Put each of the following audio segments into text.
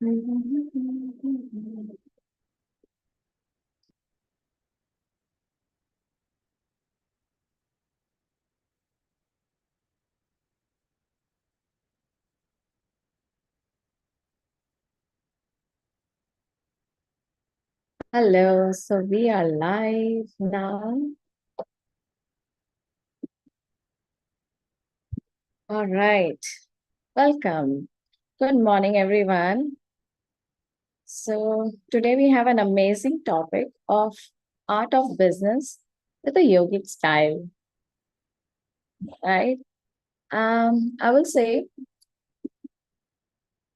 Hello, so we are live now. All right, welcome. Good morning, everyone. So, today we have an amazing topic of art of business with a yogic style, right? I will say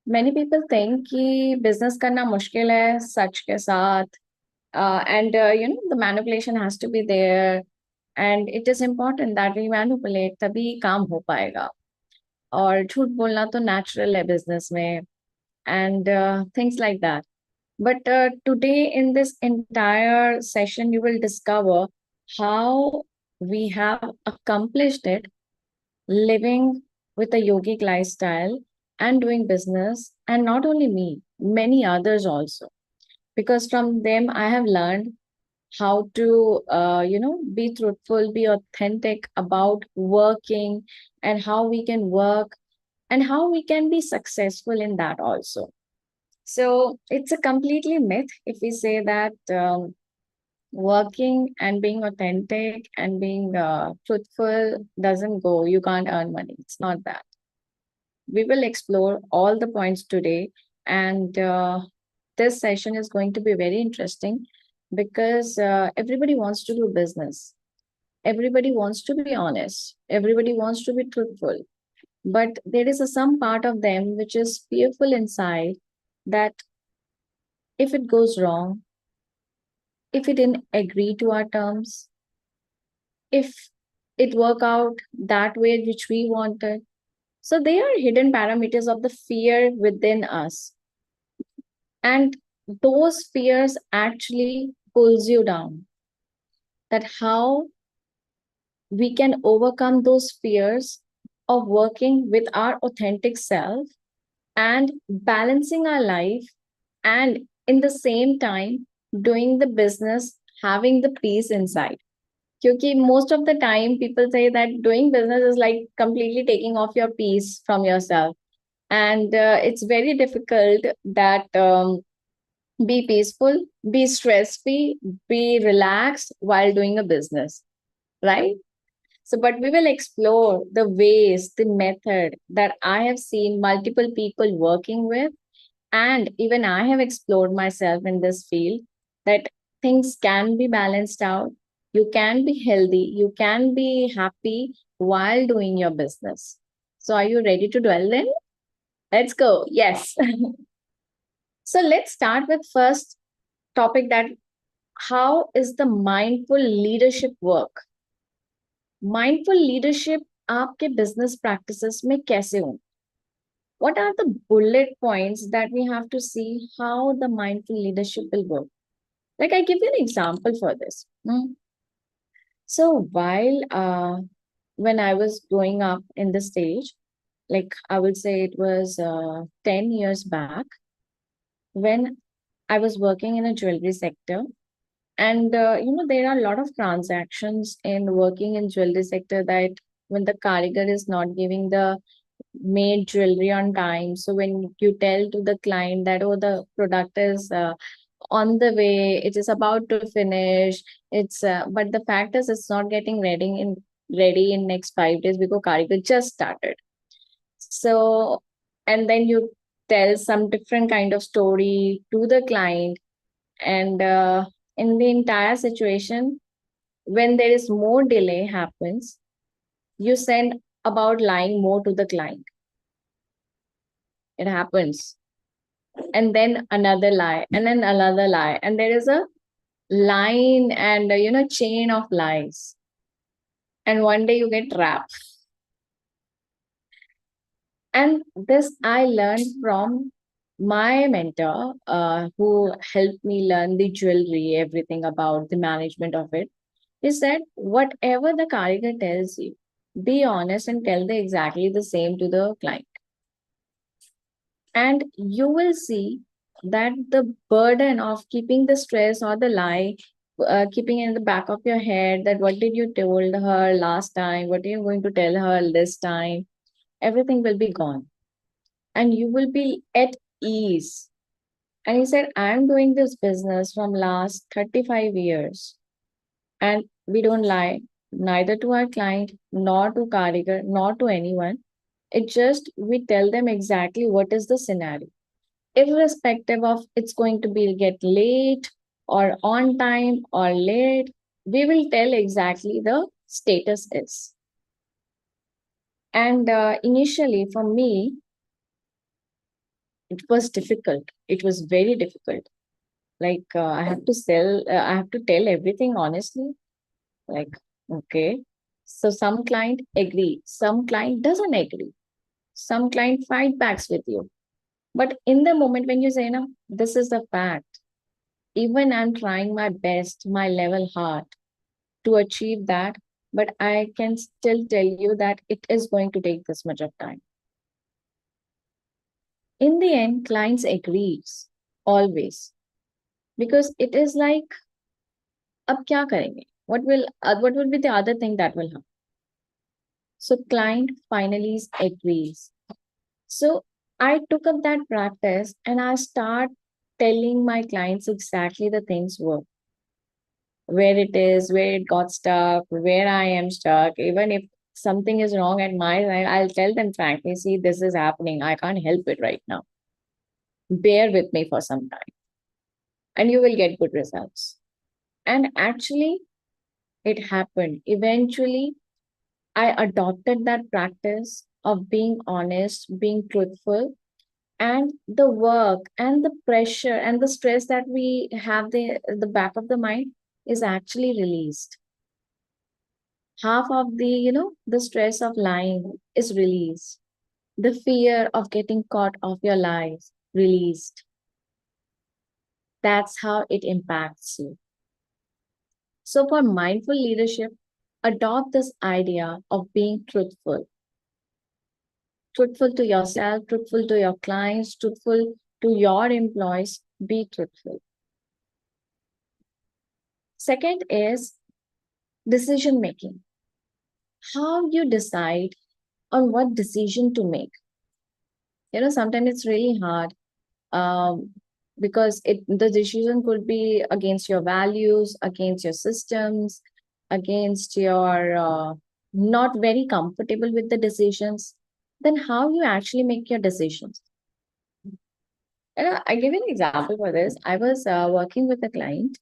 many people think कि business करना मुश्किल है सच के साथ, and the manipulation has to be there, and it is important that we manipulate तभी काम हो पाएगा. और झूठ बोलना तो नेचुरल है बिजनेस में and things like that. But today, in this entire session, you will discover how we have accomplished it living with a yogic lifestyle and doing business. And not only me, many others also. Because from them, I have learned how to, be truthful, be authentic about working and how we can work and how we can be successful in that also. So it's a completely myth if we say that working and being authentic and being truthful doesn't go, you can't earn money. It's not that. We will explore all the points today, and this session is going to be very interesting because everybody wants to do business. Everybody wants to be honest. Everybody wants to be truthful. But there is some part of them which is fearful inside that if it goes wrong, if it didn't agree to our terms, if it work out that way which we wanted. So they are hidden parameters of the fear within us. And those fears actually pulls you down. That how we can overcome those fears of working with our authentic self and balancing our life and in the same time doing the business, having the peace inside. Because most of the time people say that doing business is like completely taking off your peace from yourself. And it's very difficult that be peaceful, be stress free, be relaxed while doing a business, right? So, but we will explore the ways, the method that I have seen multiple people working with. And even I have explored myself in this field that things can be balanced out. You can be healthy, you can be happy while doing your business. So, are you ready to dwell in? Let's go. Yes. So, let's start with first topic that how is the mindful leadership work? Mindful leadership आपके business practices में कैसे हो? What are the bullet points that we have to see how the mindful leadership will work? Like I give you an example for this. So while when I was growing up in the stage, like I would say it was 10 years back when I was working in a jewelry sector. And there are a lot of transactions in working in jewelry sector that when the karigar is not giving the made jewelry on time. So when you tell to the client that, oh, the product is on the way, it is about to finish, but the fact is it's not getting ready in next 5 days because karigar just started. So, and then you tell some different kind of story to the client, and in the entire situation, when there is more delay happens, you send about lying more to the client. It happens. And then another lie, and then another lie. And there is a line and, chain of lies. And one day you get trapped. And this I learned from my mentor, who helped me learn the jewelry, everything about the management of it. He said, whatever the karigar tells you, be honest and tell the exactly the same to the client. And you will see that the burden of keeping the stress or the lie, keeping in the back of your head, that what did you told her last time, what are you going to tell her this time, everything will be gone and you will be at ease. And he said, I'm doing this business from last 35 years and we don't lie neither to our client, nor to Karigar, nor to anyone. It just we tell them exactly what is the scenario, irrespective of it's going to be get late or on time or late. We will tell exactly the status is. And initially, for me, it was difficult. It was very difficult. Like I have to tell everything honestly. Like, okay. So some client agree, some client doesn't agree, some client fight backs with you. But in the moment when you say, no, this is the fact, even I'm trying my best, my level hard to achieve that, but I can still tell you that it is going to take this much of time. In the end, clients agrees always because it is like, अब क्या करेंगे? What will be the other thing that will happen? So client finally agrees. So I took up that practice and I start telling my clients exactly the things work, where it is, where it got stuck, where I am stuck. Even if something is wrong at my side, I'll tell them frankly, see, this is happening. I can't help it right now. Bear with me for some time and you will get good results. And actually, it happened. Eventually, I adopted that practice of being honest, being truthful, and the work and the pressure and the stress that we have the back of the mind is actually released. Half of the the stress of lying is released, the fear of getting caught of your lies released. That's how it impacts you. So for mindful leadership, adopt this idea of being truthful to yourself, truthful to your clients, truthful to your employees. Be truthful. Second is decision making. How you decide on what decision to make. Sometimes it's really hard, um, because the decision could be against your values, against your systems, against your not very comfortable with the decisions. Then how you actually make your decisions? I give you an example for this. I was working with a client,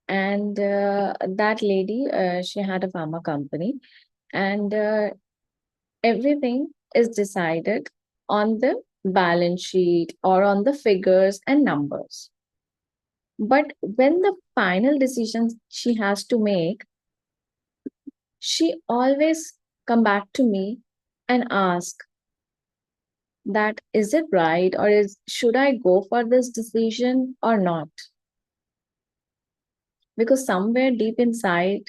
and that lady, she had a pharma company, and everything is decided on the balance sheet or on the figures and numbers. But when the final decisions she has to make, she always come back to me and ask that is it right, or is should I go for this decision or not? Because somewhere deep inside,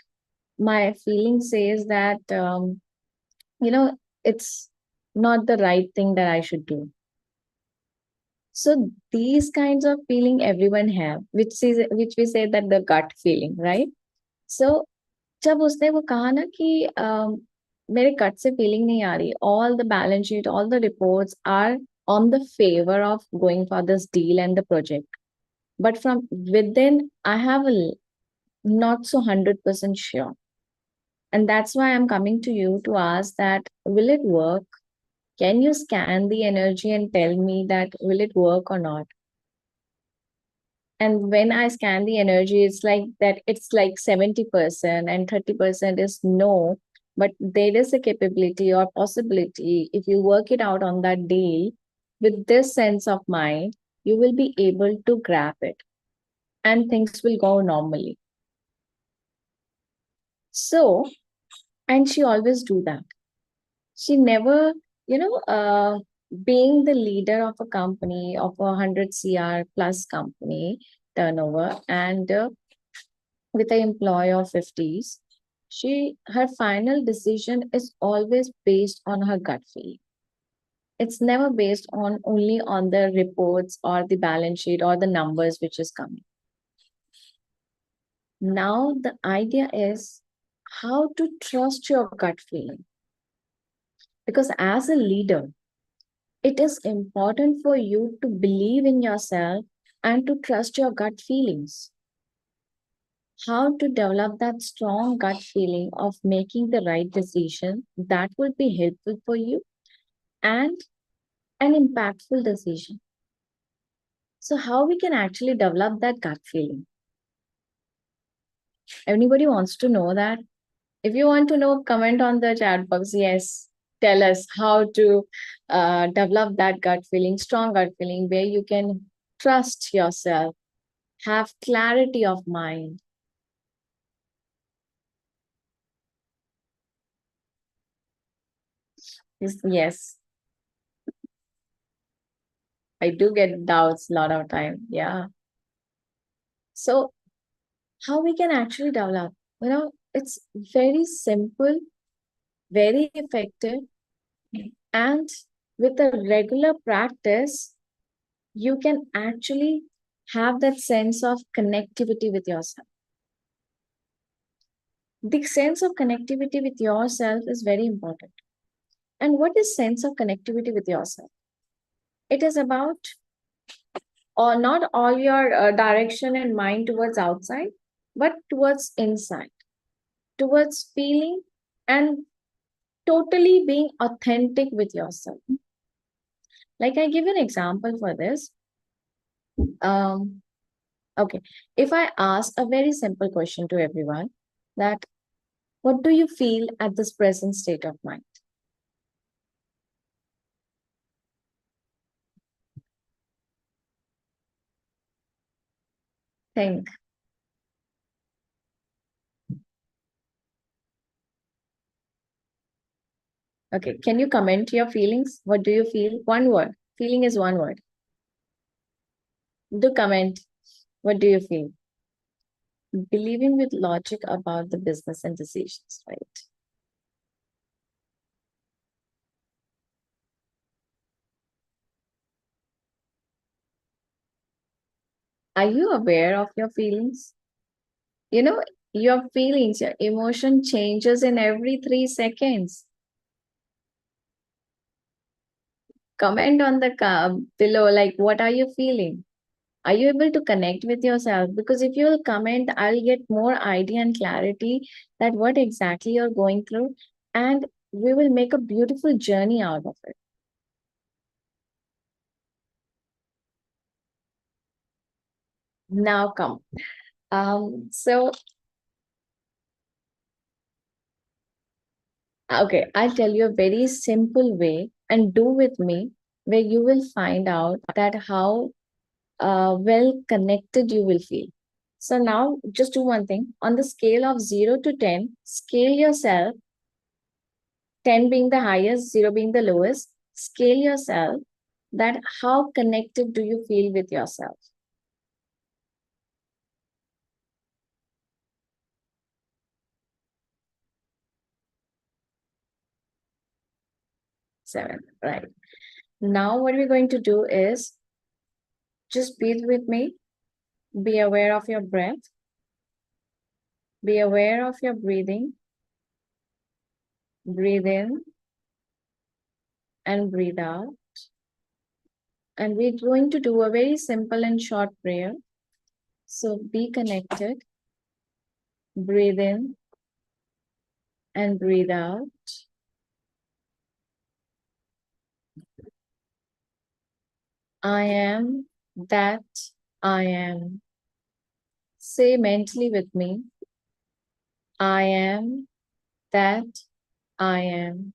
my feeling says that you know it's not the right thing that I should do. So these kinds of feeling everyone have, which we say that the gut feeling, right? So जब उसने वो कहा ना कि मेरे गट से feeling नहीं आ रही, all the balance sheet, all the reports are on the favor of going for this deal and the project, but from within I have not so 100% sure, and that's why I'm coming to you to ask that will it work? Can you scan the energy and tell me that will it work or not? And when I scan the energy, it's like that, it's like 70% and 30% is no. But there is a capability or possibility, if you work it out on that deal with this sense of mind, you will be able to grab it and things will go normally. So, and she always do that. She never, you know, being the leader of a company of 100 CR plus company turnover, and with an employee of 50s, her final decision is always based on her gut feeling. It's never based on only on the reports or the balance sheet or the numbers which is coming. Now the idea is how to trust your gut feeling. Because as a leader, it is important for you to believe in yourself and to trust your gut feelings. How to develop that strong gut feeling of making the right decision that will be helpful for you and an impactful decision. So, how we can actually develop that gut feeling? Anybody wants to know that? If you want to know, comment on the chat box. Yes, tell us how to develop that gut feeling, strong gut feeling, where you can trust yourself, have clarity of mind. Yes, I do get doubts a lot of time. Yeah. So, how we can actually develop? It's very simple, very effective, and with a regular practice, you can actually have that sense of connectivity with yourself. The sense of connectivity with yourself is very important. And what is sense of connectivity with yourself? It is about or not all your direction and mind towards outside, but towards inside, towards feeling and totally being authentic with yourself. Like I give an example for this. Um, okay, if I ask a very simple question to everyone, that what do you feel at this present state of mind? Think. Okay, can you comment your feelings? What do you feel? One word. Feeling is one word. Do comment. What do you feel? Believing with logic about the business and decisions, right? Are you aware of your feelings? You know, your feelings, your emotion changes in every 3 seconds. Comment on the below, like, what are you feeling? Are you able to connect with yourself? Because if you will comment, I'll get more idea and clarity that what exactly you're going through, and we will make a beautiful journey out of it. Now come. So okay, I'll tell you a very simple way and do with me where you will find out that how well connected you will feel. So now just do one thing. On the scale of 0 to 10, scale yourself, 10 being the highest, 0 being the lowest. Scale yourself that how connected do you feel with yourself? 7, right. Now what we're going to do is just breathe with me. Be aware of your breath. Be aware of your breathing. Breathe in and breathe out. And we're going to do a very simple and short prayer. So be connected, breathe in and breathe out. I am that I am. Say mentally with me, I am that I am.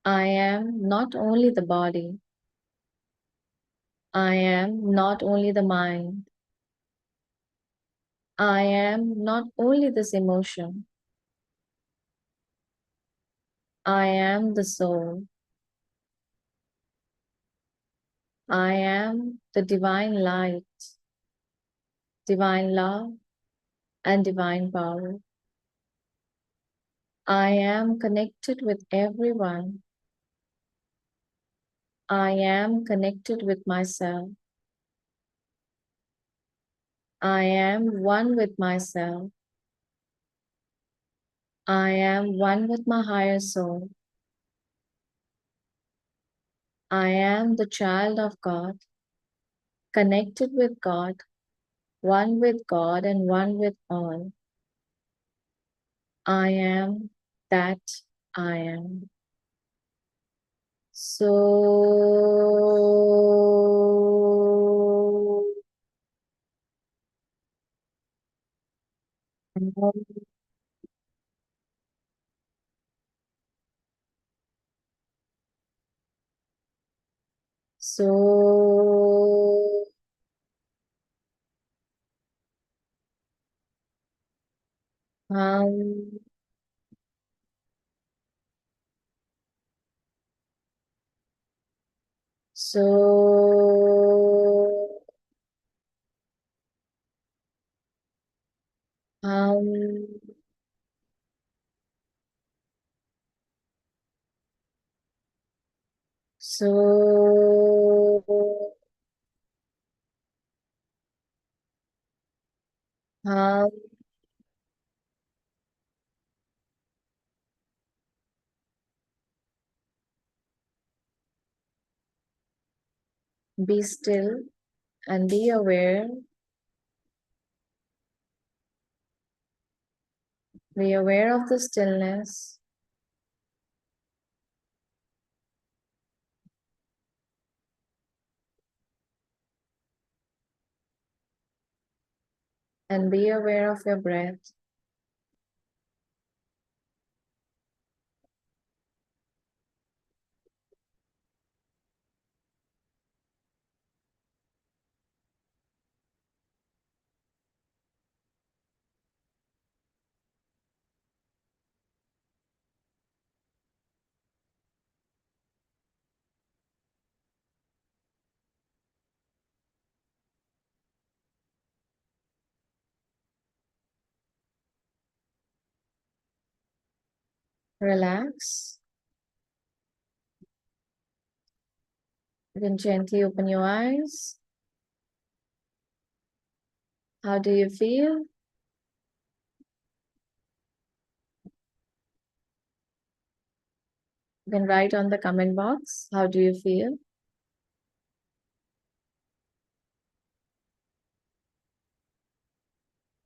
I am not only the body, I am not only the mind, I am not only this emotion, I am the soul. I am the divine light, divine love, and divine power. I am connected with everyone. I am connected with myself. I am one with myself. I am one with my higher soul. I am the child of God, connected with God, one with God and one with all. I am that I am. So, so, um, so, um, so, um, be still and be aware of the stillness, and be aware of your breath. Relax. You can gently open your eyes. How do you feel? You can write on the comment box. How do you feel?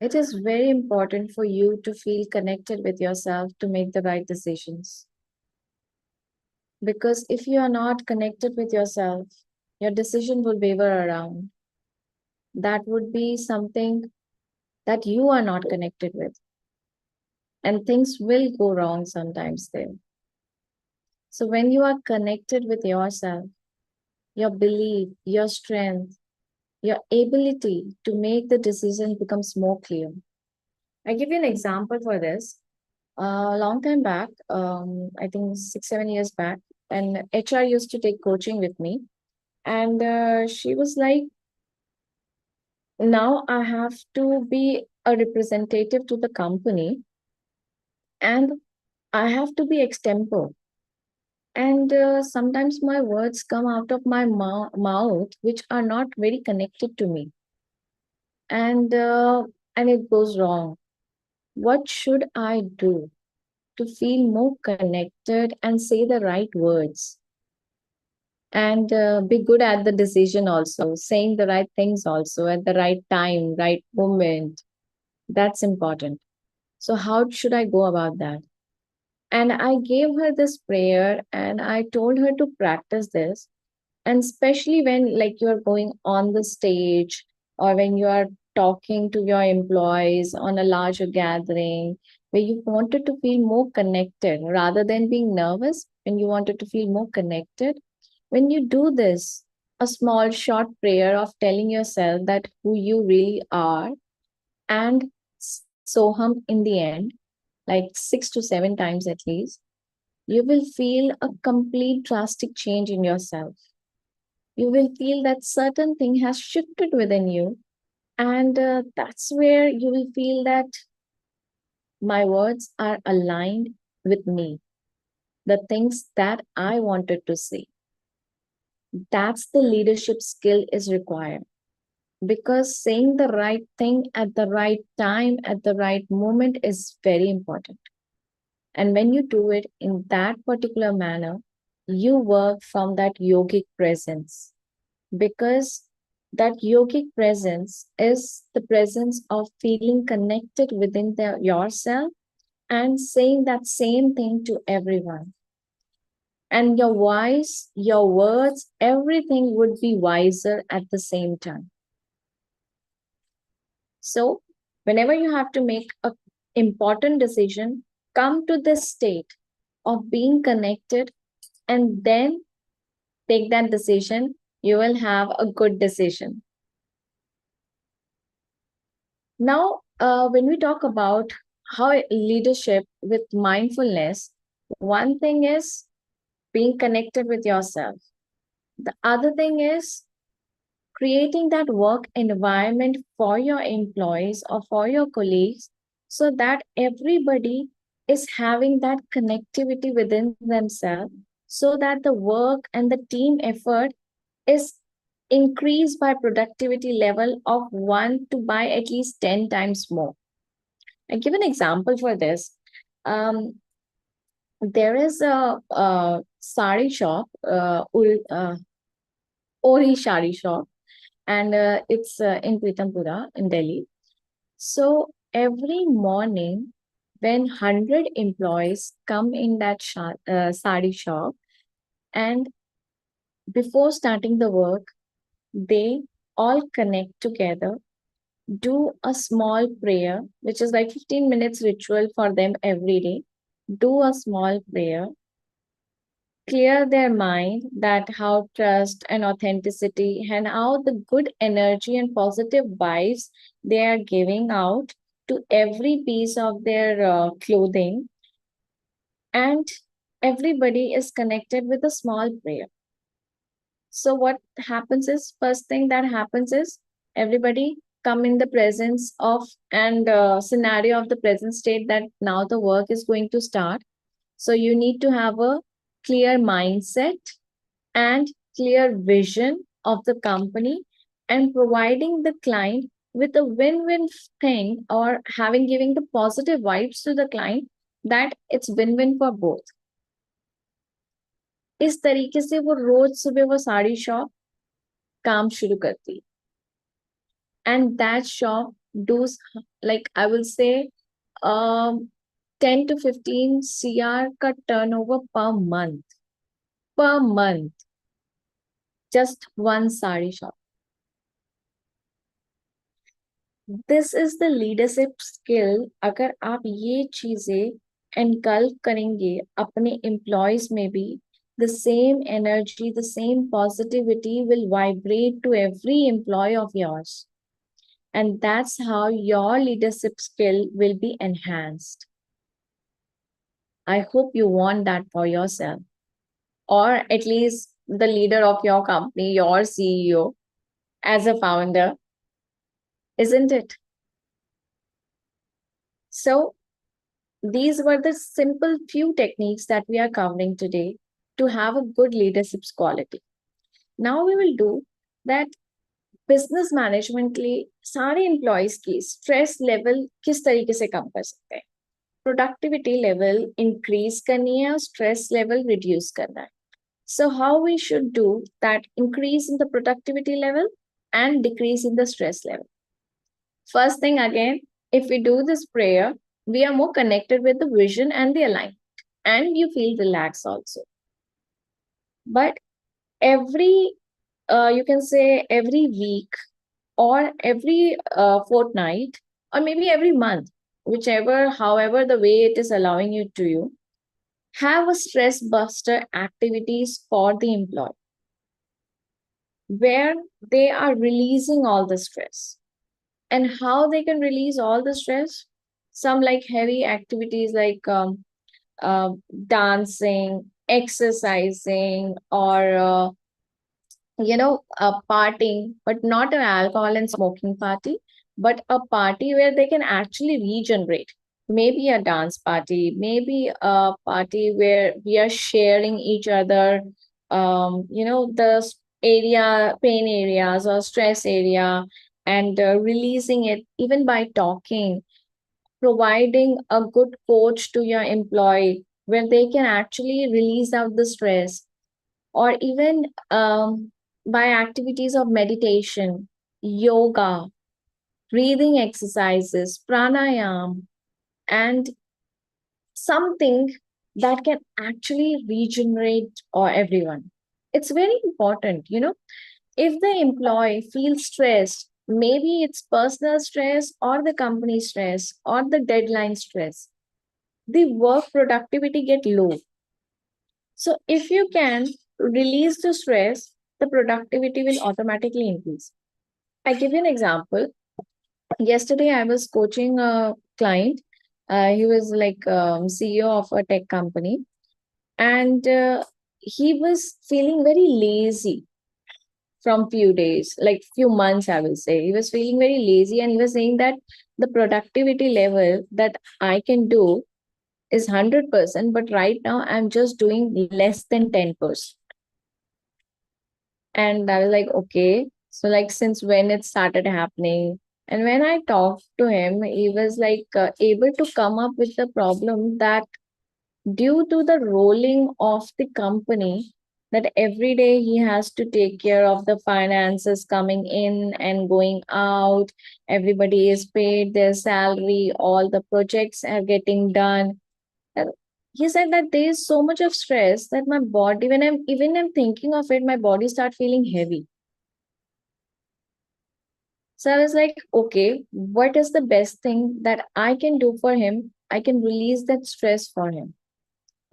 It is very important for you to feel connected with yourself to make the right decisions. Because if you are not connected with yourself, your decision will waver around. That would be something that you are not connected with, and things will go wrong sometimes there. So, when you are connected with yourself, your belief, your strength, your ability to make the decision becomes more clear. I give you an example for this. A long time back, I think 6, 7 years back, and HR used to take coaching with me, and she was like, "Now I have to be a representative to the company, and I have to be extempore." And sometimes my words come out of my mouth which are not very connected to me, and it goes wrong. What should I do to feel more connected and say the right words, and be good at the decision also, saying the right things also at the right time, right moment? That's important. So how should I go about that? And I gave her this prayer and I told her to practice this. And especially when like you're going on the stage, or when you are talking to your employees on a larger gathering where you wanted to feel more connected rather than being nervous, when you wanted to feel more connected, when you do this, a small short prayer of telling yourself that who you really are, and soham in the end, like 6 to 7 times at least, you will feel a complete drastic change in yourself. You will feel that certain thing has shifted within you, and that's where you will feel that my words are aligned with me, the things that I wanted to say. That's the leadership skill is required, because saying the right thing at the right time, at the right moment is very important. And when you do it in that particular manner, you work from that yogic presence, because that yogic presence is the presence of feeling connected within yourself and saying that same thing to everyone. And your voice, your words, everything would be wiser at the same time. So, whenever you have to make a important decision, come to this state of being connected and then take that decision. You will have a good decision. Now, when we talk about how leadership with mindfulness, one thing is being connected with yourself. The other thing is creating that work environment for your employees or for your colleagues so that everybody is having that connectivity within themselves, so that the work and the team effort is increased by productivity level of 1 to by at least 10 times more. I give an example for this. um, there is a sari shop, ori sari shop, and it's in Pitampura in Delhi. So every morning, when 100 employees come in that sari shop, and before starting the work, they all connect together, do a small prayer, which is like 15 minutes ritual for them every day. Do a small prayer, clear their mind that how trust and authenticity and how the good energy and positive vibes they are giving out to every piece of their clothing, and everybody is connected with a small prayer. So what happens is, first thing that happens is everybody come in the presence of and scenario of the present state that now the work is going to start. So you need to have a clear mindset and clear vision of the company, and providing the client with a win-win thing, or having giving the positive vibes to the client that it's win-win for both. इस तरीके से वो रोज सुबह वो sari shop काम शुरू करती, and that shop does, like I will say, um 10 to 15 cr ka turnover per month, just one sari shop. This is the leadership skill. अगर आप ये चीजें एनकल्प करेंगे अपने एम्प्लॉयज में भी, the same energy, the same positivity will vibrate to every employee of yours, and that's how your leadership skill will be enhanced. I hope you want that for yourself, or at least the leader of your company, your CEO, as a founder, isn't it? So these were the simple few techniques that we are covering today to have a good leadership quality. Now we will do that business management के लिए सारे employees की stress level किस तरीके से कम कर सकते हैं, प्रोडक्टिविटी लेवल इंक्रीज करनी है और स्ट्रेस लेवल रिड्यूस करना है. So how we should do that increase in the productivity level and decrease in the stress level. First thing again, if we do this prayer, we are more connected with the vision and the alignment, and you feel relaxed also. But every, you can say every week or every fortnight or maybe every month, whichever, however the way it is allowing you to you, have a stress buster activities for the employee where they are releasing all the stress. And how they can release all the stress? Some like heavy activities like uh, dancing, exercising, or partying, but not an alcohol and smoking party, but a party where they can actually regenerate. Maybe a dance party, maybe a party where we are sharing each other, the pain areas or stress area, and releasing it even by talking, providing a good coach to your employee where they can actually release out the stress, or even by activities of meditation, yoga, breathing exercises, pranayam, and something that can actually regenerate or everyone. It's very important, if the employee feels stressed, maybe it's personal stress or the company stress or the deadline stress, the work productivity get low. So if you can release the stress, the productivity will automatically increase. I give you an example. Yesterday I was coaching a client. He was like CEO of a tech company, and he was feeling very lazy from few days, like few months, I will say. He was feeling very lazy, and he was saying that the productivity level that I can do is 100%, but right now I'm just doing less than 10%. And I was like, okay, so like since when it started happening? And when I talked to him, he was like able to come up with the problem that due to the rolling of the company, that every day he has to take care of the finances coming in and going out, everybody is paid their salary, all the projects are getting done. And he said that there is so much of stress that my body, when I'm thinking of it, my body start feeling heavy. So I was like, okay, what is the best thing that I can do for him? I can release that stress for him.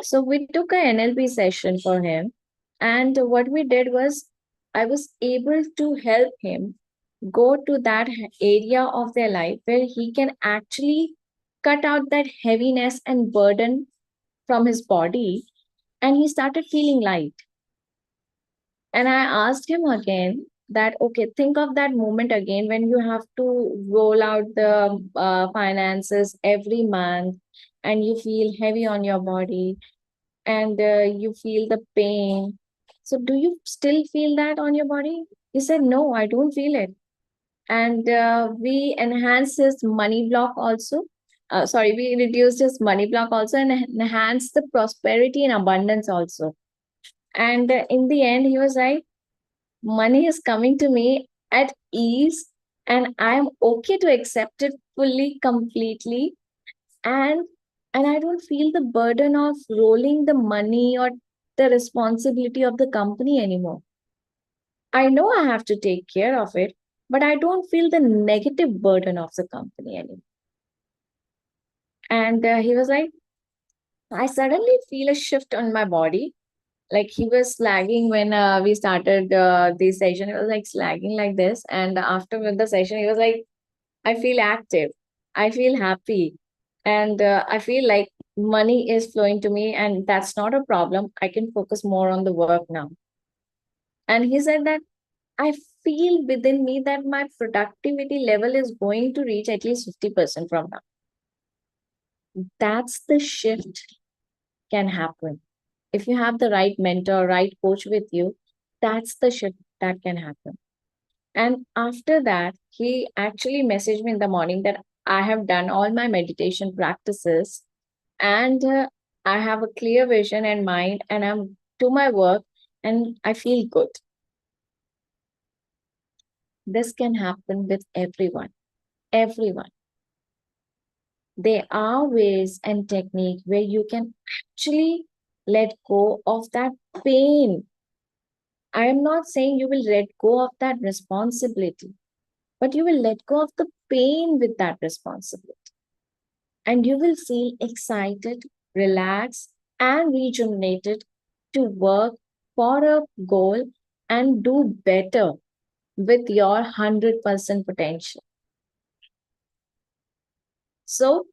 So we took an NLP session for him. And what we did was, I was able to help him go to that area of their life where he can actually cut out that heaviness and burden from his body. And he started feeling light. And I asked him again that, okay, think of that moment again when you have to roll out the finances every month and you feel heavy on your body and you feel the pain. So, do you still feel that on your body? He said, no, I don't feel it. And we enhanced his money block also. Sorry, we reduced his money block also and enhanced the prosperity and abundance also. And in the end, he was like, money is coming to me at ease, and I'm okay to accept it fully, completely. And I don't feel the burden of rolling the money or the responsibility of the company anymore. I know I have to take care of it, but I don't feel the negative burden of the company anymore. And he was like, I suddenly feel a shift on my body. Like he was slagging when we started the session. It was like slagging like this. And after the session, he was like, I feel active. I feel happy. And I feel like money is flowing to me, and that's not a problem. I can focus more on the work now. And he said that I feel within me that my productivity level is going to reach at least 50% from now. That's the shift can happen. If you have the right mentor, right coach with you, that's the shift that can happen. And after that, he actually messaged me in the morning that I have done all my meditation practices, and I have a clear vision and mind, and I'm to my work and I feel good. This can happen with everyone. Everyone. There are ways and technique where you can actually let go of that pain. I am not saying you will let go of that responsibility, but you will let go of the pain with that responsibility. And you will feel excited, relaxed, and rejuvenated to work for a goal and do better with your 100% potential. So,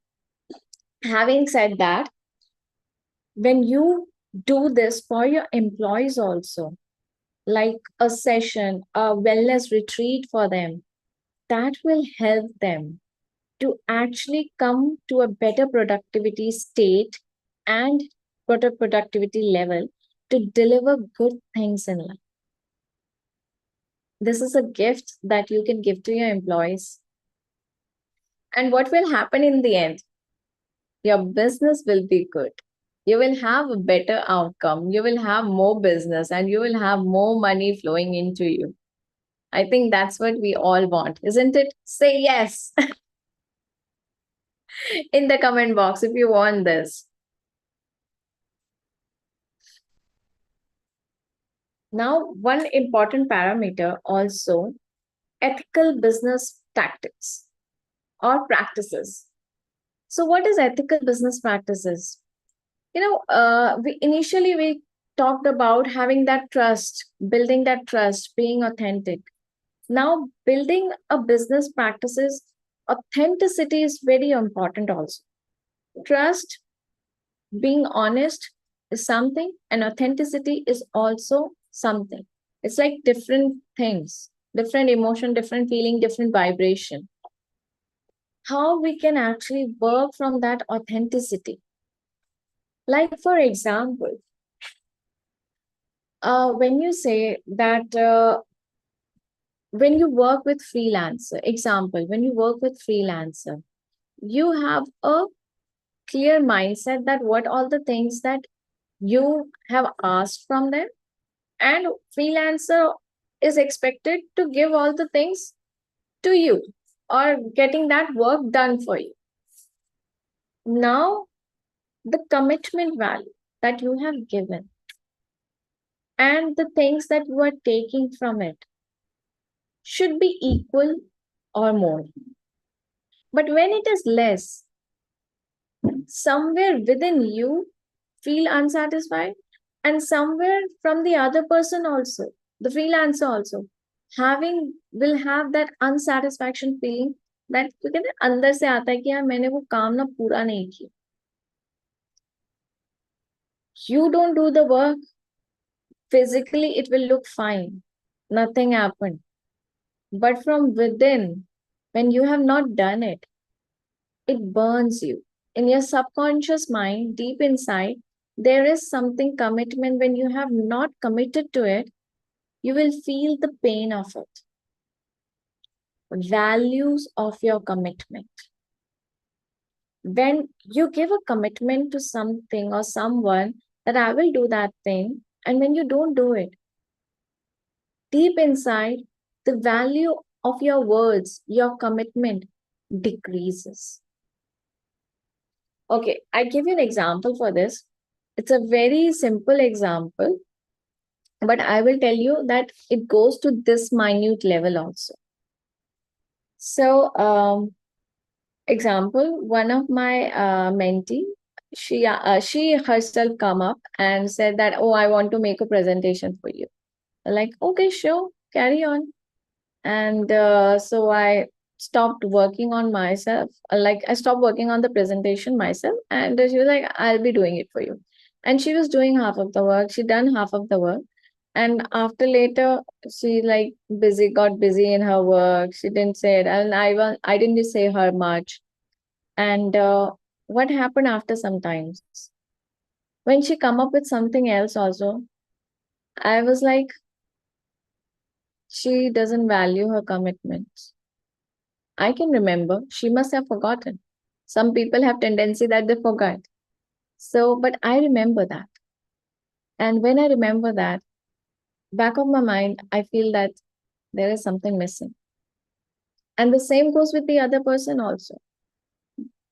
having said that, when you do this for your employees also, like a session, a wellness retreat for them, that will help them to actually come to a better productivity state and better productivity level to deliver good things in life. This is a gift that you can give to your employees. And what will happen in the end? Your business will be good. You will have a better outcome. You will have more business and you will have more money flowing into you. I think that's what we all want, isn't it? Say yes in the comment box if you want this. Now, one important parameter also, ethical business tactics or practices. So, what is ethical business practices? We talked about having that trust, building that trust, being authentic. Now, building a business practices, authenticity is very important also. Trust, being honest is something, and authenticity is also something. It's like different things, different emotion, different feeling, different vibration. How we can actually work from that authenticity. Like, for example, when you say that when you work with freelancer, example, when you work with freelancer, you have a clear mindset that what all the things that you have asked from them, and freelancer is expected to give all the things to you or getting that work done for you. Now, the commitment value that you have given and the things that you are taking from it should be equal or more. But when it is less, somewhere within you feel unsatisfied, and somewhere from the other person also, the freelancer also, having will have that unsatisfaction feeling that क्योंकि ना अंदर से आता है कि यार मैंने वो काम ना पूरा नहीं किया. You don't do the work, physically it will look fine, nothing happened, but from within, when you have not done it, it burns you. In your subconscious mind, deep inside, there is something commitment. When you have not committed to it, you will feel the pain of it. Values of your commitment. When you give a commitment to something or someone that I will do that thing, and when you don't do it, deep inside, the value of your words, your commitment decreases. Okay, I give you an example for this. It's a very simple example, but I will tell you that it goes to this minute level also. So, example, one of my mentee, she herself come up and said that, oh, I want to make a presentation for you. Like, okay, sure, carry on. And so I stopped working on myself. Like, I stopped working on the presentation myself, and she was like, I'll be doing it for you. And she was doing half of the work. She done half of the work, and after later, she like got busy in her work. She didn't say it, and I didn't say her much. And what happened after some times? When she come up with something else also, I was like, she doesn't value her commitments. I can remember. She must have forgotten. Some people have tendency that they forget. So, but I remember that. And when I remember that, back of my mind, I feel that there is something missing. And the same goes with the other person also.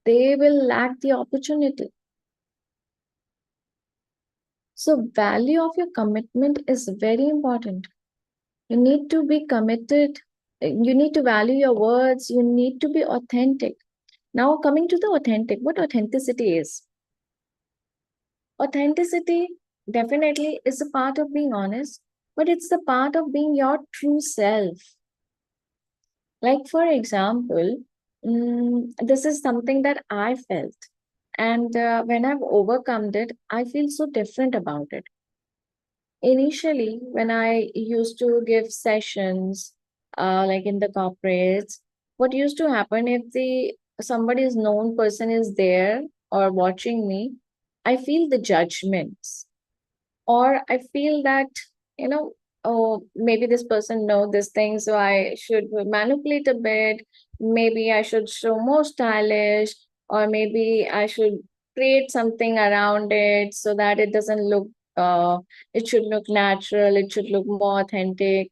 They will lack the opportunity. So, value of your commitment is very important. You need to be committed. You need to value your words. You need to be authentic. Now, coming to the authentic, what authenticity is? Authenticity definitely is a part of being honest, but it's the part of being your true self. Like, for example, this is something that I felt. And when I've overcome it, I feel so different about it. Initially, when I used to give sessions, like in the corporates, what used to happen if the somebody's known person is there or watching me, I feel the judgments, or I feel that, you know, oh, maybe this person know this thing, so I should manipulate a bit. Maybe I should show more stylish, or maybe I should create something around it so that it doesn't look, it should look natural, it should look more authentic.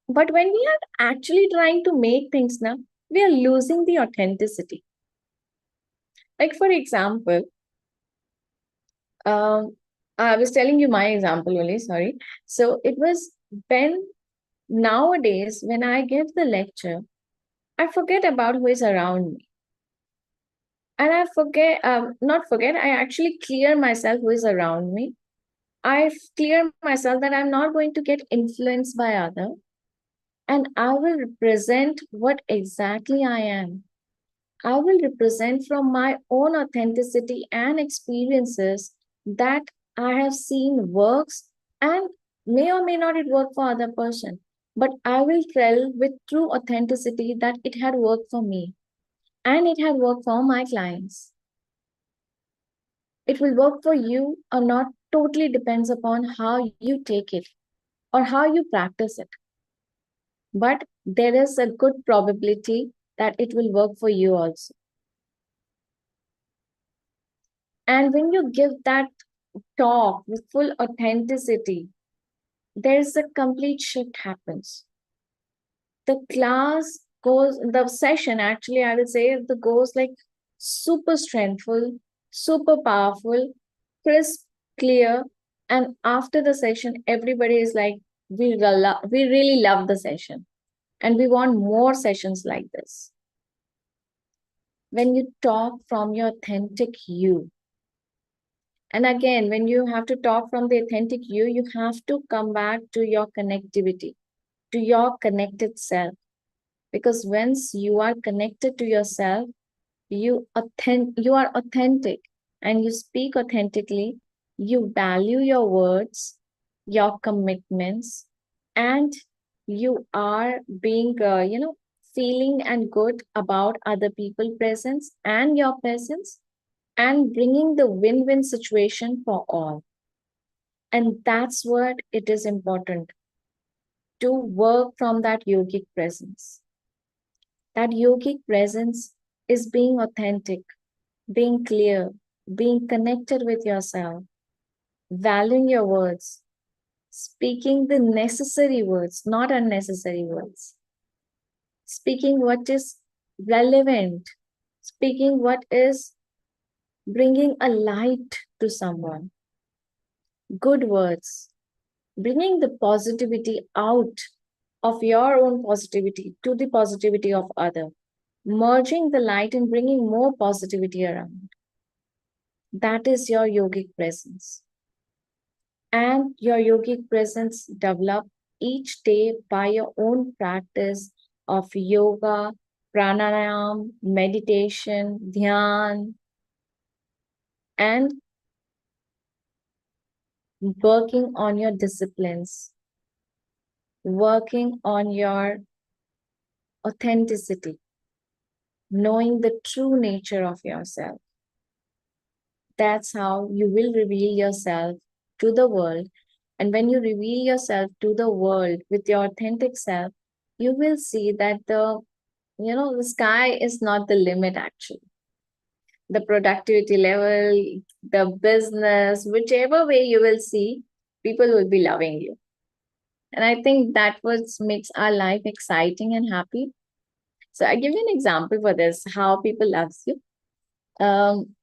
But when we are actually trying to make things now, we are losing the authenticity. Like, for example, um, I was telling you my example only, sorry. So it was when nowadays, when I give the lecture, I forget about who is around me. And I forget, not forget, I actually clear myself who is around me. Clear myself that I'm not going to get influenced by other, and I will represent what exactly I am. I will represent from my own authenticity and experiences that I have seen works, and may or may not it work for other person. But I will tell with true authenticity that it had worked for me and it had worked for my clients. It will work for you or not totally depends upon how you take it or how you practice it. But there is a good probability that it will work for you also. And when you give that talk with full authenticity, there's a complete shift happens. The class goes, the session actually, I would say, the goes like super strengthful, super powerful, crisp, clear. And after the session, everybody is like, we really love the session and we want more sessions like this. When you talk from your authentic you, and again, when you have to talk from the authentic you have to come back to your connectivity, to your connected self. Because once you are connected to yourself, you are authentic and you speak authentically. You value your words, your commitments, and you are being, feeling and good about other people presence and your presence and bringing the win-win situation for all. And that's what it is important to work from that yogic presence. That yogic presence is being authentic, being clear, being connected with yourself, valuing your words, speaking the necessary words, not unnecessary words, speaking what is relevant, speaking what is bringing a light to someone, good words, bringing the positivity out of your own positivity to the positivity of other, merging the light and bringing more positivity around. That is your yogic presence. And your yogic presence develop each day by your own practice of yoga, pranayam, meditation, dhyan, and working on your disciplines, working on your authenticity, knowing the true nature of yourself. That's how you will reveal yourself to the world. And when you reveal yourself to the world with your authentic self, you will see that the sky is not the limit actually. The productivity level, the business, whichever way you will see, people will be loving you. And I think that what makes our life exciting and happy. So I give you an example for this, how people loves you. Um,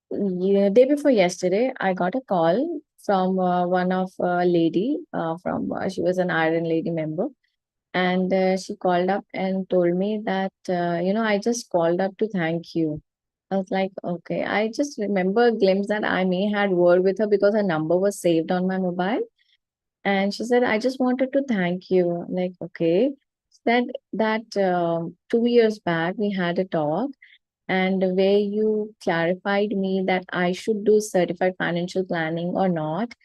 day before yesterday, I got a call from one of lady from she was an Iron Lady member, and she called up and told me that I just called up to thank you. I was like, okay. I just remember a glimpse that I may had word with her because her number was saved on my mobile, and she said, I just wanted to thank you. I'm like, okay. That 2 years back we had a talk and where you clarified me that I should do certified financial planning or not.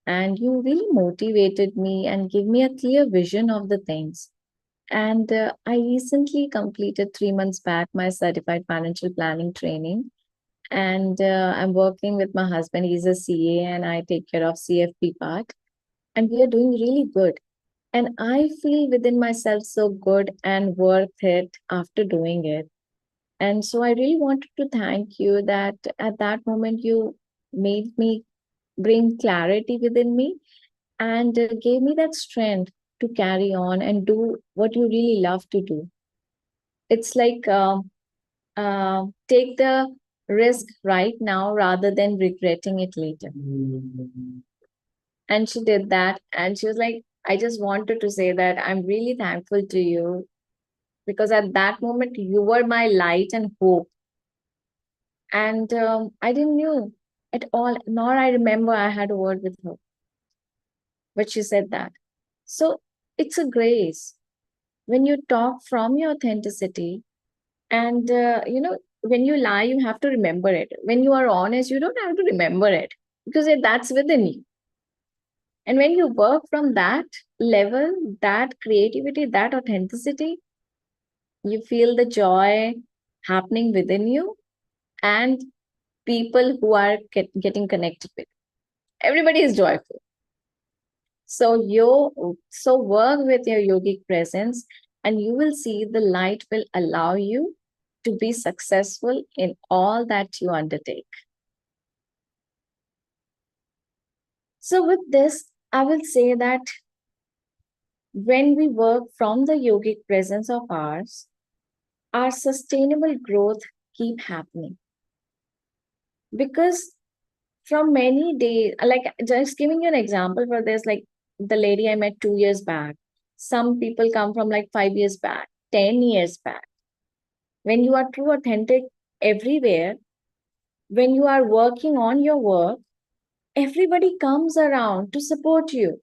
And you really motivated me and gave me a clear vision of the things. And I recently completed 3 months back my certified financial planning training. And I'm working with my husband. He's a CA and I take care of CFP part. and we are doing really good. And I feel within myself so good and worth it after doing it. And so I really wanted to thank you that at that moment you made me bring clarity within me and gave me that strength to carry on and do what you really love to do. It's like take the risk right now rather than regretting it later. And she did that. And she was like, I just wanted to say that I'm really thankful to you because at that moment you were my light and hope. And I didn't know at all, nor I remember I had a word with her, but she said that. So it's a grace when you talk from your authenticity. And, when you lie, you have to remember it. When you are honest, you don't have to remember it because that's within you. And when you work from that level, that creativity, that authenticity, you feel the joy happening within you and people who are getting connected with. Everybody is joyful. So work with your yogic presence and you will see the light will allow you to be successful in all that you undertake. So with this, I will say that when we work from the yogic presence of ours, our sustainable growth keep happening. Because from many days, like just giving you an example for this, like the lady I met 2 years back, some people come from like 5 years back, 10 years back. When you are true authentic everywhere, when you are working on your work, everybody comes around to support you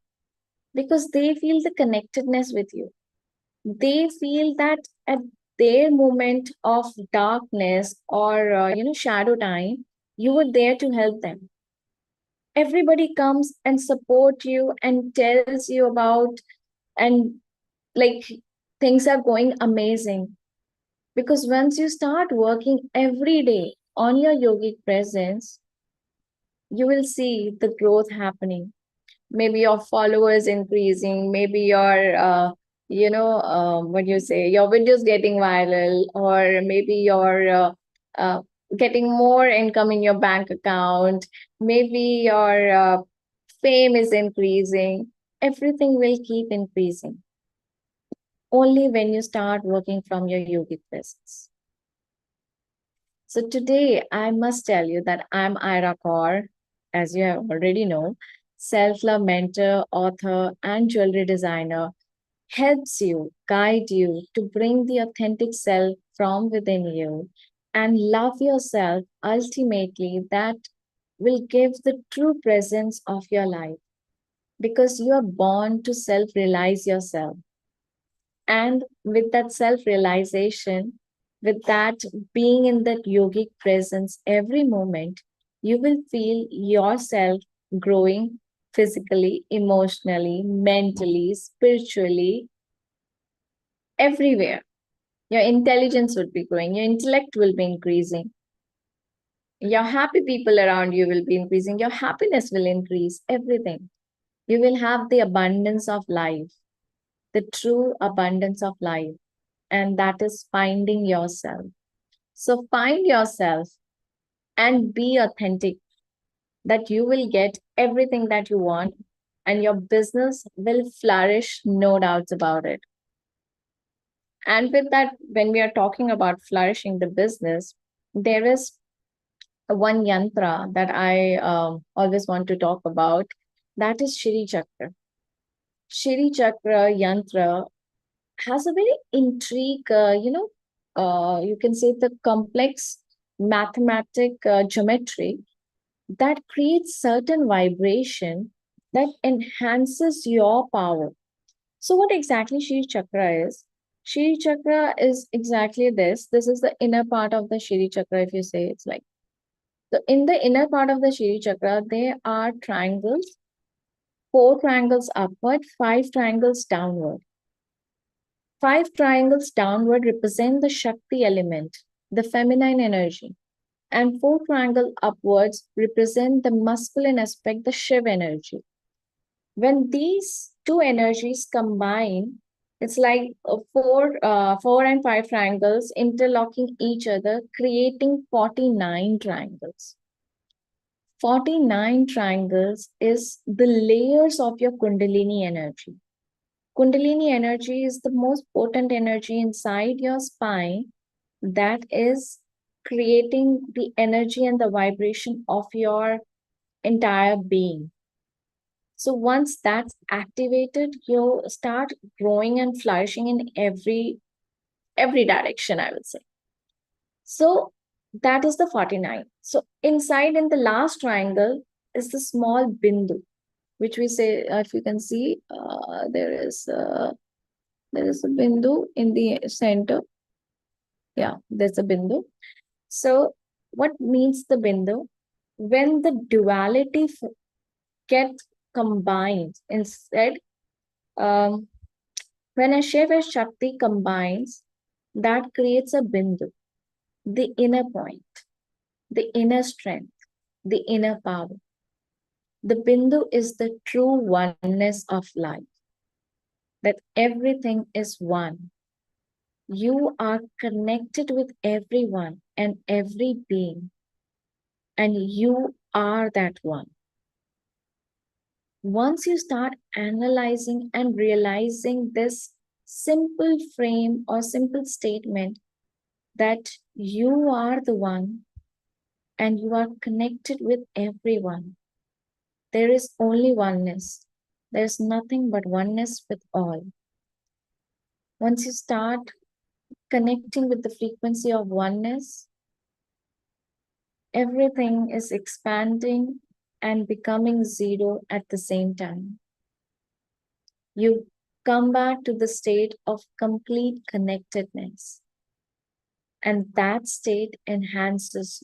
because they feel the connectedness with you. They feel that at their moment of darkness or shadow time, you were there to help them. Everybody comes and support you and tells you about, and like things are going amazing because once you start working every day on your yogic presence, you will see the growth happening. Maybe your followers increasing, maybe your what you say, your videos getting viral, or maybe your uh, getting more income in your bank account, maybe your fame is increasing. Everything will keep increasing only when you start working from your yogic presence. So today, I must tell you that I'm Ira Kaur, as you already know, self-love mentor, author, and jewelry designer, helps you, guide you to bring the authentic self from within you and love yourself ultimately. That will give the true presence of your life because you are born to self-realize yourself. And with that self realization, with that being in that yogic presence every moment, you will feel yourself growing physically, emotionally, mentally, spiritually, everywhere. Your intelligence would be growing, your intellect will be increasing, your happy people around you will be increasing, your happiness will increase, everything. You will have the abundance of life, the true abundance of life, and that is finding yourself. So find yourself and be authentic, that you will get everything that you want and your business will flourish, no doubts about it. And with that, when we are talking about flourishing the business, there is one yantra that I always want to talk about. That is Shri Chakra. Shri Chakra yantra has a very intrigue, you can say the complex mathematic geometry that creates certain vibration that enhances your power. So, what exactly Shri Chakra is? Shri Chakra is exactly this. This is the inner part of the Shri Chakra, if you say it's like. So, in the inner part of the Shri Chakra, there are triangles, four triangles upward, five triangles downward. Five triangles downward represent the Shakti element, the feminine energy, and four triangles upwards represent the masculine aspect, the Shiv energy. When these two energies combine, it's like four and five triangles interlocking each other, creating 49 triangles. 49 triangles is the layers of your Kundalini energy. Kundalini energy is the most potent energy inside your spine that is creating the energy and the vibration of your entire being. So once that's activated, you start growing and flourishing in every direction, I would say. So that is the 49. So inside in the last triangle is the small bindu, which we say, if you can see, there is a bindu in the center. Yeah, there's a bindu. So what means the bindu? When the duality get combined instead, um, when a Shiva Shakti combines, that creates a bindu, the inner point, the inner strength, the inner power. The bindu is the true oneness of life, that everything is one. You are connected with everyone and every being, and you are that one. Once you start analyzing and realizing this simple frame or simple statement that you are the one and you are connected with everyone, there is only oneness. There's nothing but oneness with all. Once you start connecting with the frequency of oneness, everything is expanding and becoming zero at the same time. You come back to the state of complete connectedness, and that state enhances.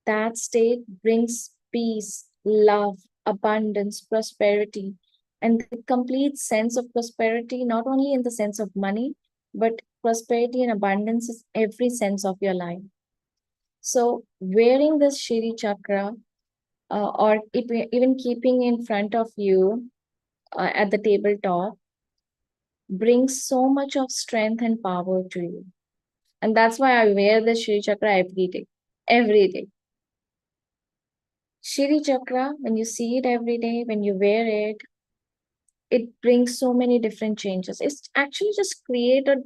That state brings peace, love, abundance, prosperity, and the complete sense of prosperity, not only in the sense of money, but prosperity and abundance is every sense of your life. So, wearing this Shiri Chakra, or even keeping in front of you at the tabletop, brings so much of strength and power to you. And that's why I wear the Shri Chakra every day. Every day. Shri Chakra, when you see it every day, when you wear it, it brings so many different changes. It's actually just connect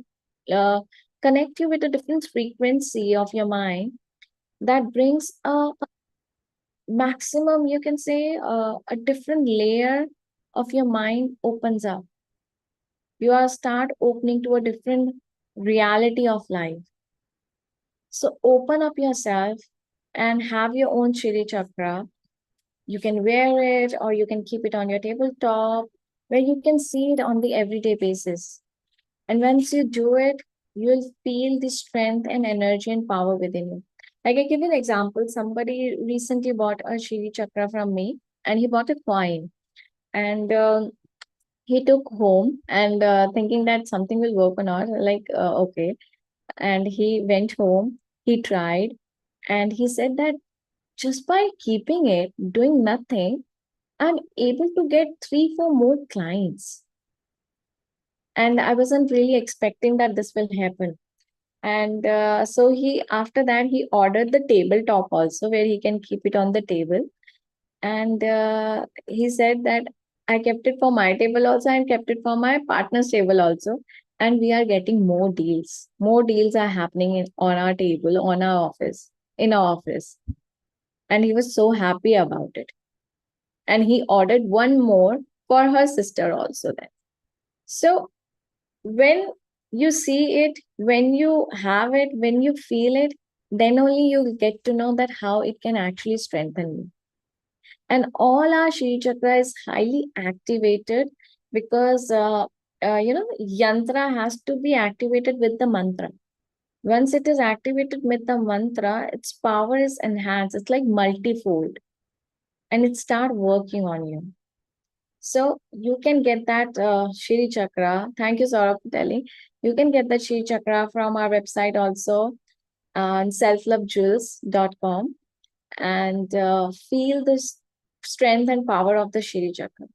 you with a different frequency of your mind that brings a maximum, you can say, a different layer of your mind opens up. You are start opening to a different reality of life. So open up yourself and have your own Shri Chakra. You can wear it or you can keep it on your tabletop where you can see it on the everyday basis. And once you do it, you'll feel the strength and energy and power within you. Like I give you an example, somebody recently bought a Shri Chakra from me and he bought a coin and he took home and thinking that something will work or not, like, okay. And he went home, he tried, and he said that just by keeping it, doing nothing, I'm able to get three, four more clients. And I wasn't really expecting that this will happen. And so he, after that, he ordered the tabletop also where he can keep it on the table. And he said that I kept it for my table also and kept it for my partner's table also. And we are getting more deals. More deals are happening on our table, on our office, in our office. And he was so happy about it. And he ordered one more for her sister also then. So when you see it, when you have it, when you feel it, then only you get to know that how it can actually strengthen you. And all our Shri Chakra is highly activated because, yantra has to be activated with the mantra. Once it is activated with the mantra, its power is enhanced. It's like multifold and it start working on you. So you can get that Shri Chakra. Thank you, Saurabh, for telling. You can get the Shri Chakra from our website also on selflovejewels.com and feel the strength and power of the Shri Chakra.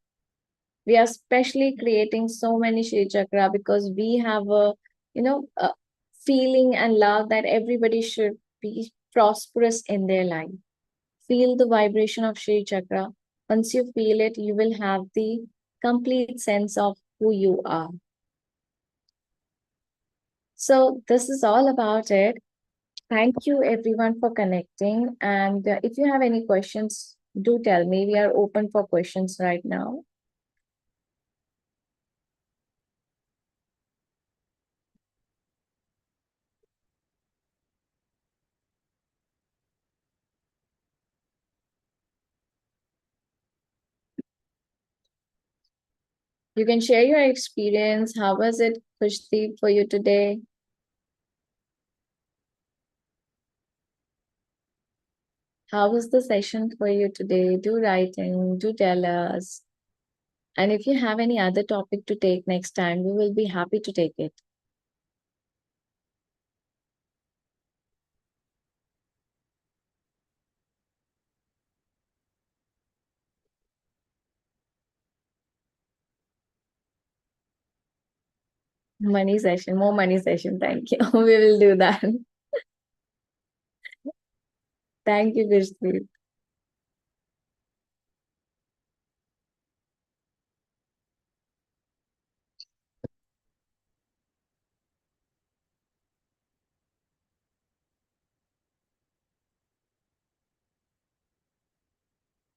We are especially creating so many Shri Chakra because we have a feeling and love that everybody should be prosperous in their life. Feel the vibration of Shri Chakra. Once you feel it, you will have the complete sense of who you are. So, this is all about it. Thank you, everyone, for connecting. And if you have any questions, do tell me. We are open for questions right now. You can share your experience. How was it, Kushdeep, for you today? How was the session for you today? Do write in, do tell us. And if you have any other topic to take next time, we will be happy to take it. Money session, more money session. Thank you. We will do that. Thank you, Kushdeep.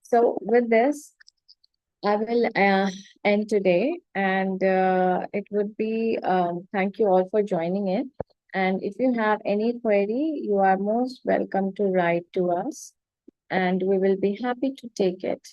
So, with this, I will end today, and it would be thank you all for joining in. And if you have any query, you are most welcome to write to us, and we will be happy to take it.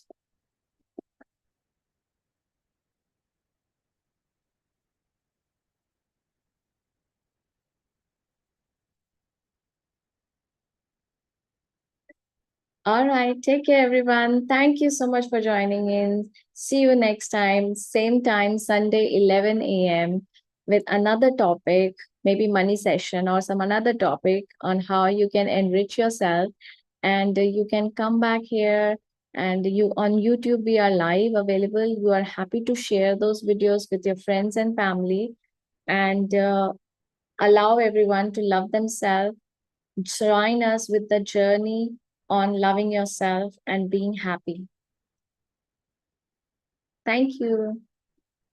All right, take care, everyone. Thank you so much for joining in. See you next same time, Sunday, 11 a.m., with another topic, maybe money session or some another topic on how you can enrich yourself. And you can come back here, and you on YouTube we are live available. You are happy to share those videos with your friends and family, and allow everyone to love themselves. Join us with the journey on loving yourself and being happy. Thank you.